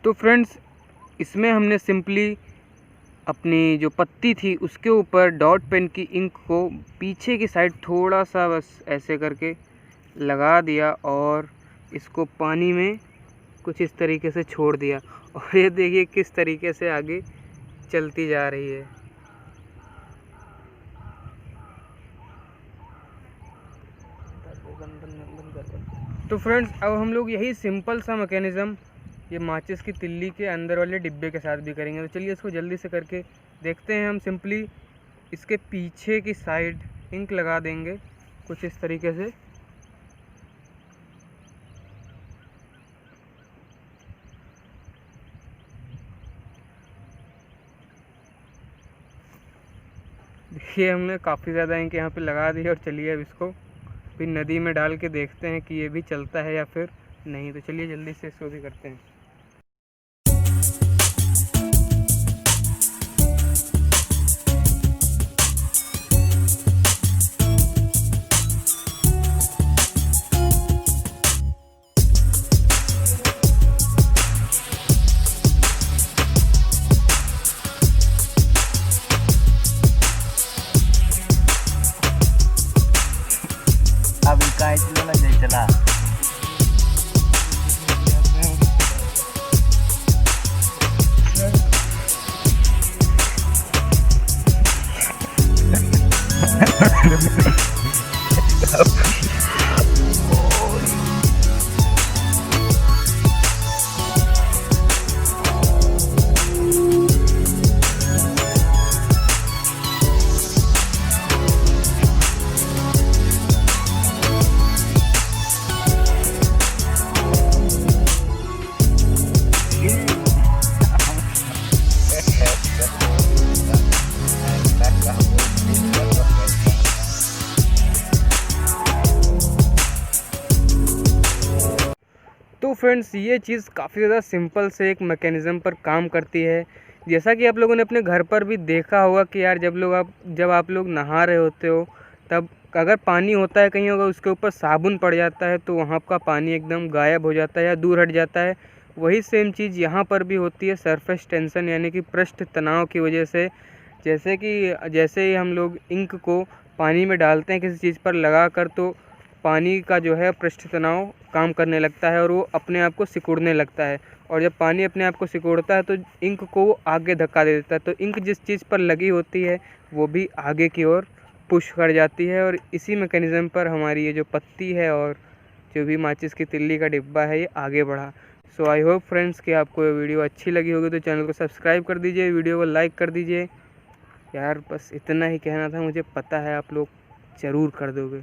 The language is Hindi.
तो फ्रेंड्स, इसमें हमने सिंपली अपनी जो पत्ती थी उसके ऊपर डॉट पेन की इंक को पीछे की साइड थोड़ा सा बस ऐसे करके लगा दिया और इसको पानी में कुछ इस तरीके से छोड़ दिया और ये देखिए किस तरीके से आगे चलती जा रही है। तो फ्रेंड्स, अब हम लोग यही सिंपल सा मैकेनिज़्म ये माचिस की तिल्ली के अंदर वाले डिब्बे के साथ भी करेंगे। तो चलिए इसको जल्दी से करके देखते हैं। हम सिंपली इसके पीछे की साइड इंक लगा देंगे कुछ इस तरीके से। देखिए हमने काफ़ी ज़्यादा इंक यहाँ पे लगा दी है और चलिए अब इसको फिर नदी में डाल के देखते हैं कि ये भी चलता है या फिर नहीं। तो चलिए जल्दी से इसको भी करते हैं। अब काय चला जय चला तो फ्रेंड्स, ये चीज़ काफ़ी ज़्यादा सिंपल से एक मैकेनिज़्म पर काम करती है। जैसा कि आप लोगों ने अपने घर पर भी देखा होगा कि यार जब आप लोग नहा रहे होते हो तब अगर पानी होता है कहीं, अगर उसके ऊपर साबुन पड़ जाता है तो वहाँ का पानी एकदम गायब हो जाता है या दूर हट जाता है। वही सेम चीज़ यहाँ पर भी होती है सरफेस टेंशन यानी कि पृष्ठ तनाव की वजह से। जैसे ही हम लोग इंक को पानी में डालते हैं किसी चीज़ पर लगा कर, तो पानी का जो है पृष्ठ तनाव काम करने लगता है और वो अपने आप को सिकुड़ने लगता है। और जब पानी अपने आप को सिकुड़ता है तो इंक को वो आगे धक्का दे देता है। तो इंक जिस चीज़ पर लगी होती है वो भी आगे की ओर पुश कर जाती है और इसी मैकेनिज़्म पर हमारी ये जो पत्ती है और जो भी माचिस की तिल्ली का डिब्बा है ये आगे बढ़ा। सो आई होप फ्रेंड्स कि आपको ये वीडियो अच्छी लगी होगी। तो चैनल को सब्सक्राइब कर दीजिए, वीडियो को लाइक कर दीजिए। यार बस इतना ही कहना था, मुझे पता है आप लोग ज़रूर कर दोगे।